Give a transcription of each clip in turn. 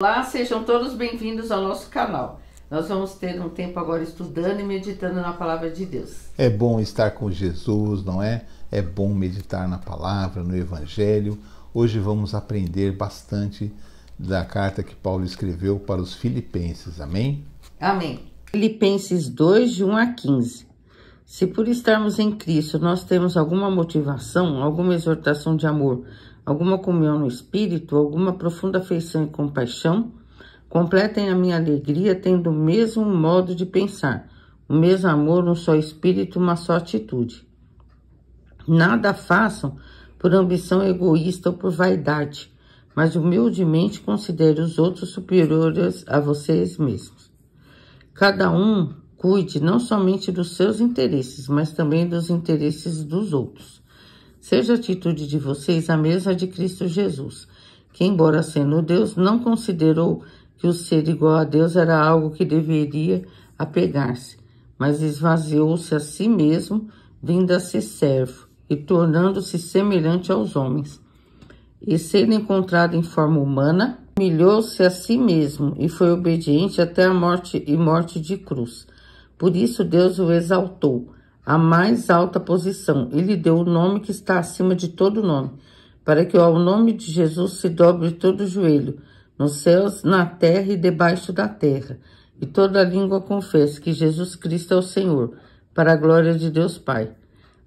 Olá, sejam todos bem-vindos ao nosso canal. Nós vamos ter um tempo agora estudando e meditando na Palavra de Deus. É bom estar com Jesus, não é? É bom meditar na Palavra, no Evangelho. Hoje vamos aprender bastante da carta que Paulo escreveu para os Filipenses, amém? Amém. Filipenses 2, de 1 a 15. Se por estarmos em Cristo nós temos alguma motivação, alguma exortação de amor, alguma comunhão no Espírito, alguma profunda afeição e compaixão, completem a minha alegria tendo o mesmo modo de pensar, o mesmo amor, um só Espírito, uma só atitude. Nada façam por ambição egoísta ou por vaidade, mas humildemente considere os outros superiores a vocês mesmos. Cada um cuide não somente dos seus interesses, mas também dos interesses dos outros. Seja a atitude de vocês a mesma de Cristo Jesus, que, embora sendo Deus, não considerou que o ser igual a Deus era algo que deveria apegar-se, mas esvaziou-se a si mesmo, vindo a ser servo, e tornando-se semelhante aos homens. E sendo encontrado em forma humana, humilhou-se a si mesmo, e foi obediente até a morte e morte de cruz. Por isso Deus o exaltou a mais alta posição, e lhe deu o nome que está acima de todo nome, para que ao nome de Jesus se dobre todo o joelho, nos céus, na terra e debaixo da terra, e toda língua confesse que Jesus Cristo é o Senhor, para a glória de Deus Pai.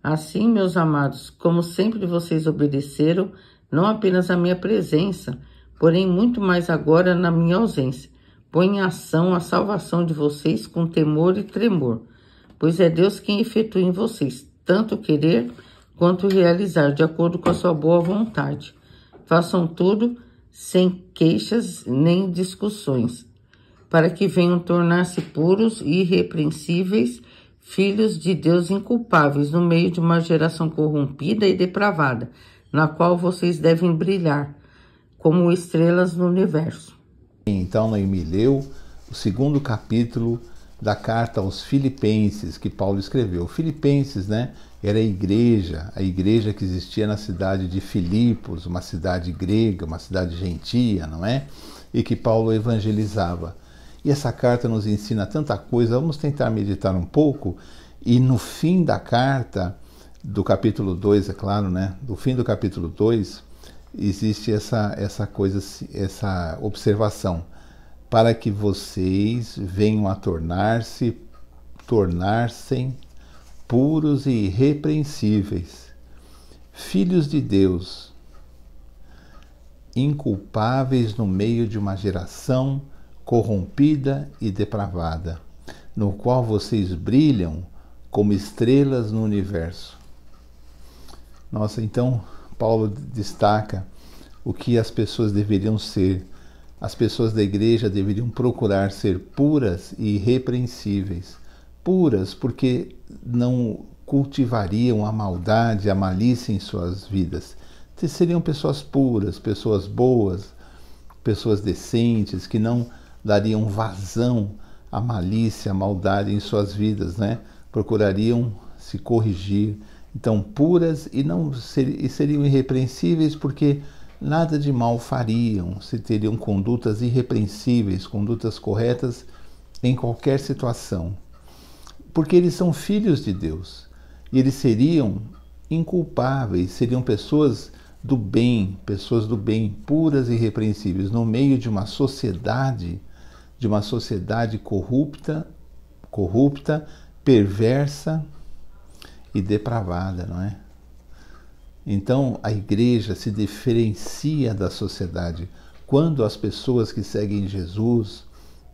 Assim, meus amados, como sempre vocês obedeceram, não apenas à minha presença, porém muito mais agora na minha ausência, põe em ação a salvação de vocês com temor e tremor, pois é Deus quem efetua em vocês, tanto querer quanto realizar, de acordo com a sua boa vontade. Façam tudo sem queixas nem discussões, para que venham tornar-se puros e irrepreensíveis, filhos de Deus inculpáveis, no meio de uma geração corrompida e depravada, na qual vocês devem brilhar, como estrelas no universo. Então, Noemi leu o segundo capítulo da carta aos Filipenses que Paulo escreveu. Filipenses, né, era a igreja que existia na cidade de Filipos, uma cidade grega, uma cidade gentia, não é? E que Paulo evangelizava. E essa carta nos ensina tanta coisa, vamos tentar meditar um pouco, e no fim da carta, do capítulo 2, é claro, né? Do fim do capítulo 2, existe essa coisa, essa observação, para que vocês venham a tornar-se puros e irrepreensíveis, filhos de Deus, inculpáveis no meio de uma geração corrompida e depravada, no qual vocês brilham como estrelas no universo. Nossa, então Paulo destaca o que as pessoas deveriam ser. As pessoas da igreja deveriam procurar ser puras e irrepreensíveis. Puras porque não cultivariam a maldade, a malícia em suas vidas. Seriam pessoas puras, pessoas boas, pessoas decentes, que não dariam vazão à malícia, à maldade em suas vidas, né? Procurariam se corrigir. Então, puras e seriam irrepreensíveis porque nada de mal fariam, se teriam condutas irrepreensíveis, condutas corretas em qualquer situação. Porque eles são filhos de Deus. E eles seriam inculpáveis, seriam pessoas do bem, puras e irrepreensíveis, no meio de uma sociedade corrupta, perversa e depravada, não é? Então, a igreja se diferencia da sociedade. Quando as pessoas que seguem Jesus,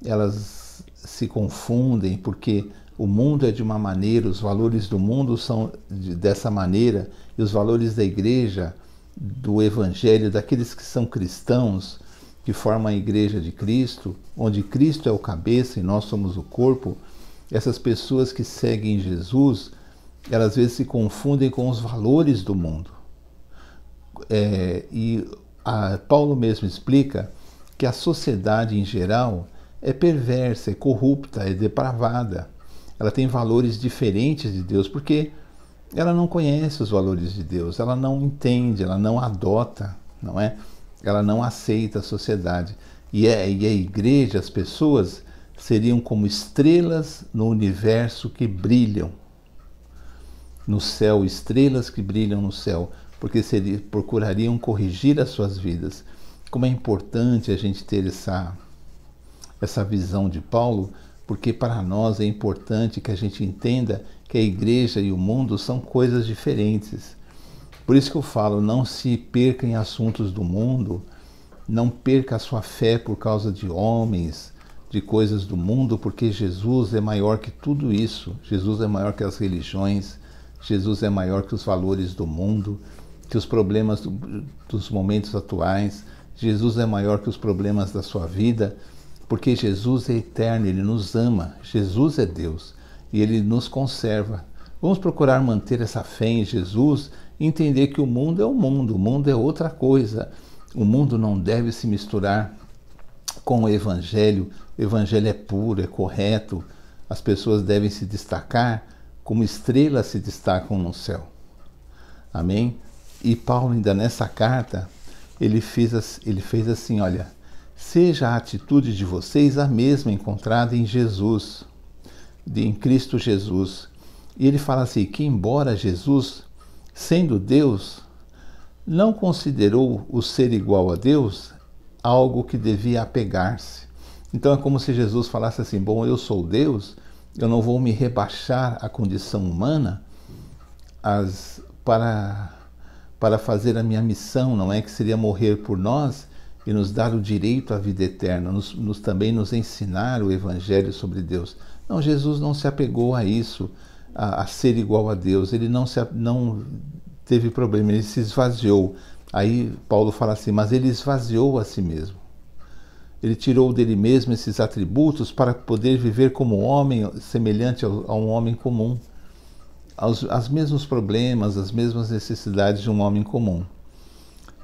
elas se confundem, porque o mundo é de uma maneira, os valores do mundo são dessa maneira, e os valores da igreja, do evangelho, daqueles que são cristãos, que formam a igreja de Cristo, onde Cristo é o cabeça e nós somos o corpo, essas pessoas que seguem Jesus, elas às vezes se confundem com os valores do mundo. Paulo mesmo explica que a sociedade em geral é perversa, é corrupta, é depravada. Ela tem valores diferentes de Deus, porque ela não conhece os valores de Deus, ela não entende, ela não adota, não é? Ela não aceita a sociedade. E a igreja, as pessoas, seriam como estrelas no universo que brilham no céu, estrelas que brilham no céu, porque procurariam corrigir as suas vidas. Como é importante a gente ter essa visão de Paulo, porque para nós é importante que a gente entenda que a igreja e o mundo são coisas diferentes. Por isso que eu falo, não se perca em assuntos do mundo, não perca a sua fé por causa de homens, de coisas do mundo, porque Jesus é maior que tudo isso. Jesus é maior que as religiões, Jesus é maior que os valores do mundo, que os problemas dos momentos atuais. Jesus é maior que os problemas da sua vida, porque Jesus é eterno, Ele nos ama. Jesus é Deus e Ele nos conserva. Vamos procurar manter essa fé em Jesus e entender que o mundo é outra coisa. O mundo não deve se misturar com o Evangelho. O Evangelho é puro, é correto. As pessoas devem se destacar como estrelas se destacam no céu. Amém? E Paulo, ainda nessa carta, ele fez assim, olha, seja a atitude de vocês a mesma encontrada em Jesus, em Cristo Jesus. E ele fala assim, que embora Jesus, sendo Deus, não considerou o ser igual a Deus algo que devia apegar-se. Então é como se Jesus falasse assim, bom, eu sou Deus, eu não vou me rebaixar à condição humana para fazer a minha missão, não é? Que seria morrer por nós e nos dar o direito à vida eterna, também nos ensinar o Evangelho sobre Deus. Não, Jesus não se apegou a isso, a ser igual a Deus. Ele não teve problema, ele se esvaziou. Aí Paulo fala assim, mas ele esvaziou a si mesmo. Ele tirou dele mesmo esses atributos para poder viver como homem, semelhante a um homem comum. Aos mesmos problemas, as mesmas necessidades de um homem comum.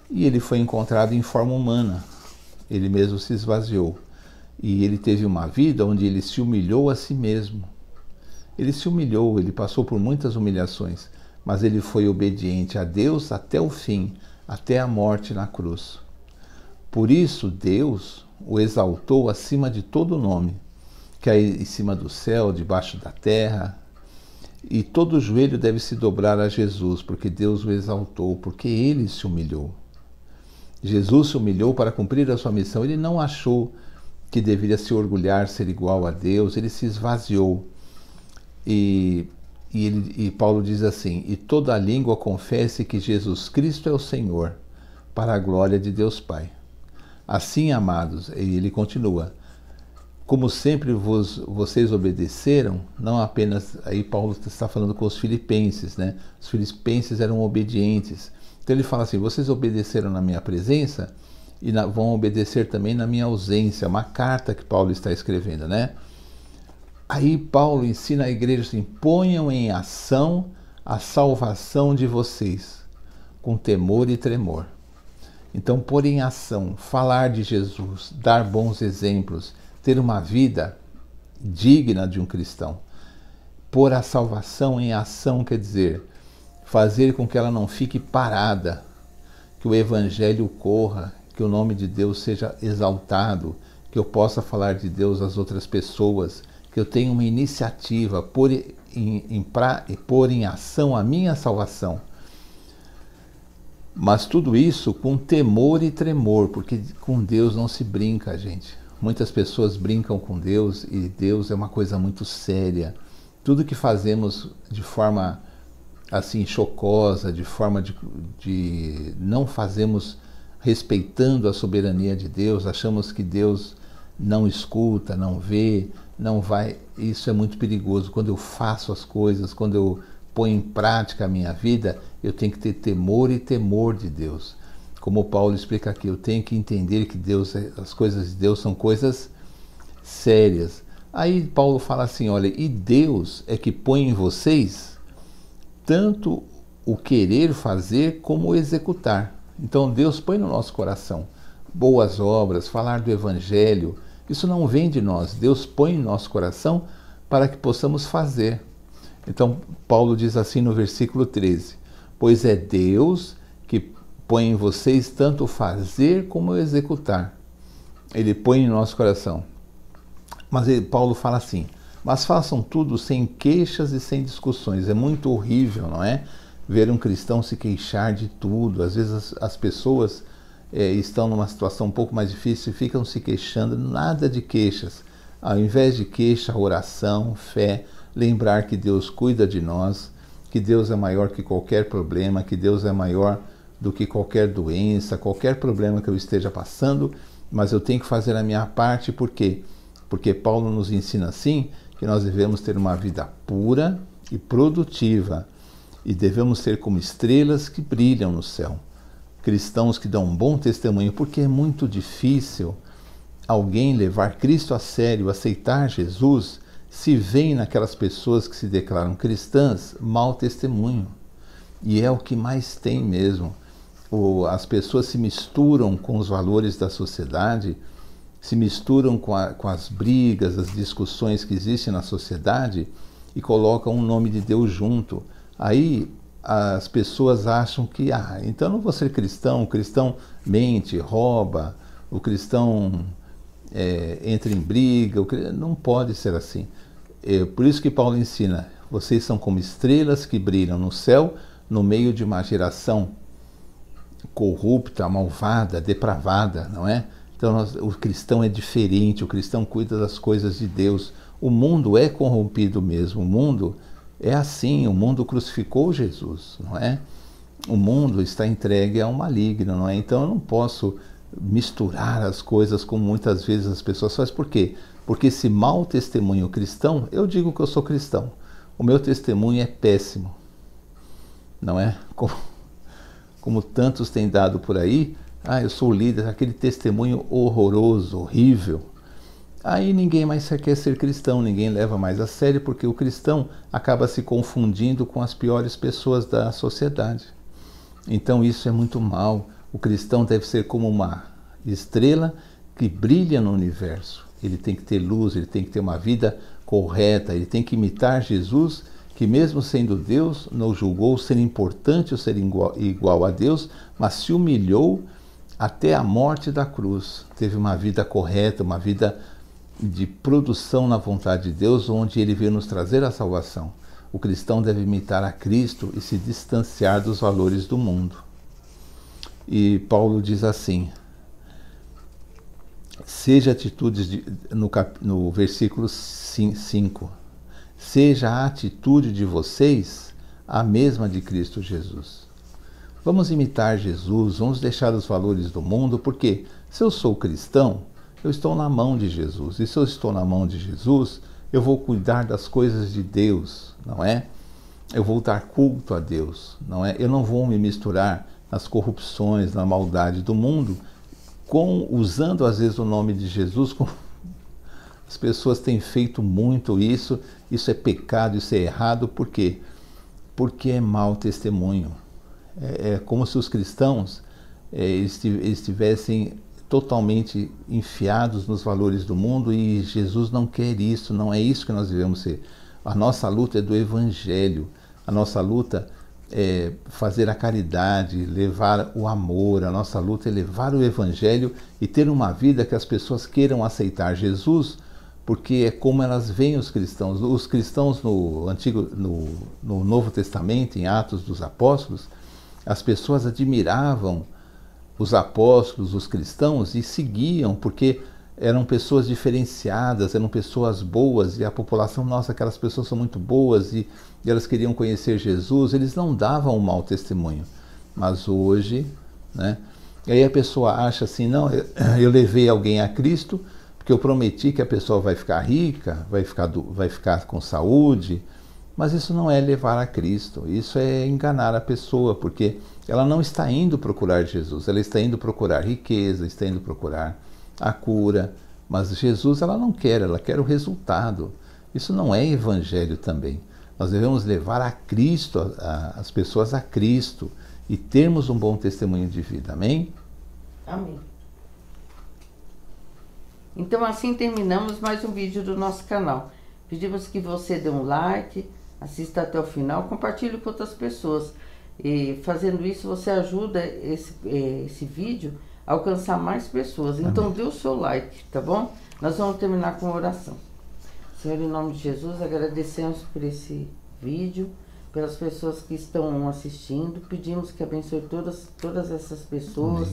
E ele foi encontrado em forma humana. Ele mesmo se esvaziou. E ele teve uma vida onde ele se humilhou a si mesmo. Ele se humilhou, ele passou por muitas humilhações, mas ele foi obediente a Deus até o fim, até a morte na cruz. Por isso, Deus o exaltou acima de todo nome, que é em cima do céu, debaixo da terra, e todo joelho deve se dobrar a Jesus, porque Deus o exaltou, porque ele se humilhou. Jesus se humilhou para cumprir a sua missão. Ele não achou que deveria se orgulhar, ser igual a Deus, ele se esvaziou. E Paulo diz assim, e toda língua confesse que Jesus Cristo é o Senhor, para a glória de Deus Pai. Assim, amados, e ele continua, como sempre vocês obedeceram, não apenas, aí Paulo está falando com os filipenses, né? Os filipenses eram obedientes. Então ele fala assim, vocês obedeceram na minha presença e vão obedecer também na minha ausência. Uma carta que Paulo está escrevendo, né? Aí Paulo ensina a igreja assim, ponham em ação a salvação de vocês, com temor e tremor. Então, pôr em ação, falar de Jesus, dar bons exemplos, ter uma vida digna de um cristão. Pôr a salvação em ação quer dizer fazer com que ela não fique parada, que o Evangelho corra, que o nome de Deus seja exaltado, que eu possa falar de Deus às outras pessoas, que eu tenha uma iniciativa, pôr em ação a minha salvação. Mas tudo isso com temor e tremor, porque com Deus não se brinca, gente. Muitas pessoas brincam com Deus e Deus é uma coisa muito séria. Tudo que fazemos de forma assim chocosa, de forma de não fazemos respeitando a soberania de Deus, achamos que Deus não escuta, não vê, não vai. Isso é muito perigoso. Quando eu faço as coisas, quando eu ponho em prática a minha vida, eu tenho que ter temor e temor de Deus. Como Paulo explica aqui, eu tenho que entender que Deus, as coisas de Deus são coisas sérias. Aí Paulo fala assim, olha, e Deus é que põe em vocês tanto o querer fazer como o executar. Então Deus põe no nosso coração boas obras, falar do Evangelho. Isso não vem de nós, Deus põe em nosso coração para que possamos fazer. Então Paulo diz assim no versículo 13, pois é Deus que põe em vocês tanto fazer como executar. Ele põe em nosso coração. Mas Paulo fala assim, mas façam tudo sem queixas e sem discussões. É muito horrível, não é? Ver um cristão se queixar de tudo. Às vezes as pessoas estão numa situação um pouco mais difícil e ficam se queixando. Nada de queixas. Ao invés de queixa, oração, fé, lembrar que Deus cuida de nós, que Deus é maior que qualquer problema, que Deus é maior do que qualquer doença, qualquer problema que eu esteja passando, mas eu tenho que fazer a minha parte. Por quê? Porque Paulo nos ensina assim, que nós devemos ter uma vida pura e produtiva, e devemos ser como estrelas que brilham no céu. Cristãos que dão um bom testemunho, porque é muito difícil alguém levar Cristo a sério, aceitar Jesus, se vem naquelas pessoas que se declaram cristãs, mau testemunho. E é o que mais tem mesmo. As pessoas se misturam com os valores da sociedade, se misturam com as brigas, as discussões que existem na sociedade e colocam o nome de Deus junto. Aí as pessoas acham que, então eu não vou ser cristão, o cristão mente, rouba, o cristão entra em briga, não pode ser assim. Por isso que Paulo ensina, vocês são como estrelas que brilham no céu, no meio de uma geração corrupta, malvada, depravada, não é? Então o cristão é diferente, o cristão cuida das coisas de Deus. O mundo é corrompido mesmo, o mundo é assim, o mundo crucificou Jesus, não é? O mundo está entregue ao maligno, não é? Então eu não posso misturar as coisas como muitas vezes as pessoas fazem. Por quê? Porque esse mau testemunho cristão, eu digo que eu sou cristão, o meu testemunho é péssimo, não é? Como tantos têm dado por aí, eu sou líder, aquele testemunho horroroso, horrível. Aí ninguém mais quer ser cristão, ninguém leva mais a sério, porque o cristão acaba se confundindo com as piores pessoas da sociedade. Então isso é muito mal. O cristão deve ser como uma estrela que brilha no universo. Ele tem que ter luz, ele tem que ter uma vida correta, ele tem que imitar Jesus, que mesmo sendo Deus, não julgou ser importante ou ser igual a Deus, mas se humilhou até a morte da cruz. Teve uma vida correta, uma vida de produção na vontade de Deus, onde ele veio nos trazer a salvação. O cristão deve imitar a Cristo e se distanciar dos valores do mundo. E Paulo diz assim, seja atitudes no versículo 5, seja a atitude de vocês a mesma de Cristo Jesus. Vamos imitar Jesus, vamos deixar os valores do mundo, porque se eu sou cristão, eu estou na mão de Jesus. E se eu estou na mão de Jesus, eu vou cuidar das coisas de Deus, não é? Eu vou dar culto a Deus, não é? Eu não vou me misturar nas corrupções, na maldade do mundo, usando às vezes o nome de Jesus. As pessoas têm feito muito isso é pecado, isso é errado. Por quê? Porque é mau testemunho. É como se os cristãos estivessem totalmente enfiados nos valores do mundo, e Jesus não quer isso, não é isso que nós devemos ser. A nossa luta é do Evangelho, a nossa luta é fazer a caridade, levar o amor, a nossa luta é levar o Evangelho e ter uma vida que as pessoas queiram aceitar Jesus, porque é como elas veem os cristãos. Os cristãos no Novo Testamento, em Atos dos Apóstolos, as pessoas admiravam os apóstolos, os cristãos, e seguiam, porque eram pessoas diferenciadas, eram pessoas boas, e a população, nossa, aquelas pessoas são muito boas, e elas queriam conhecer Jesus. Eles não davam um mau testemunho. Mas hoje, né? E aí a pessoa acha assim, não, eu levei alguém a Cristo, porque eu prometi que a pessoa vai ficar rica, vai ficar com saúde. Mas isso não é levar a Cristo, isso é enganar a pessoa, porque ela não está indo procurar Jesus, ela está indo procurar riqueza, está indo procurar a cura, mas Jesus ela não quer, ela quer o resultado. Isso não é evangelho também. Nós devemos levar a Cristo, as pessoas a Cristo, e termos um bom testemunho de vida. Amém? Amém. Então assim terminamos mais um vídeo do nosso canal. Pedimos que você dê um like, assista até o final, compartilhe com outras pessoas. E fazendo isso, você ajuda esse vídeo alcançar mais pessoas. Então, dê o seu like, tá bom? Nós vamos terminar com oração. Senhor, em nome de Jesus, agradecemos por esse vídeo, pelas pessoas que estão assistindo. Pedimos que abençoe todas essas pessoas,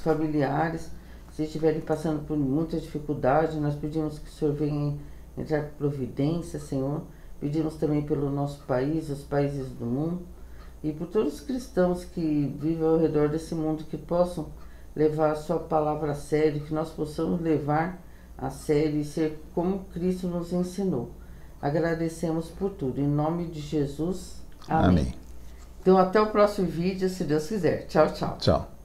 familiares. Se estiverem passando por muita dificuldade, nós pedimos que o Senhor venha entrar com providência, Senhor. Pedimos também pelo nosso país, os países do mundo, e por todos os cristãos que vivem ao redor desse mundo, que possam levar a sua palavra a sério, que nós possamos levar a sério e ser como Cristo nos ensinou. Agradecemos por tudo. Em nome de Jesus. Amém. Então, até o próximo vídeo, se Deus quiser. Tchau, tchau. Tchau.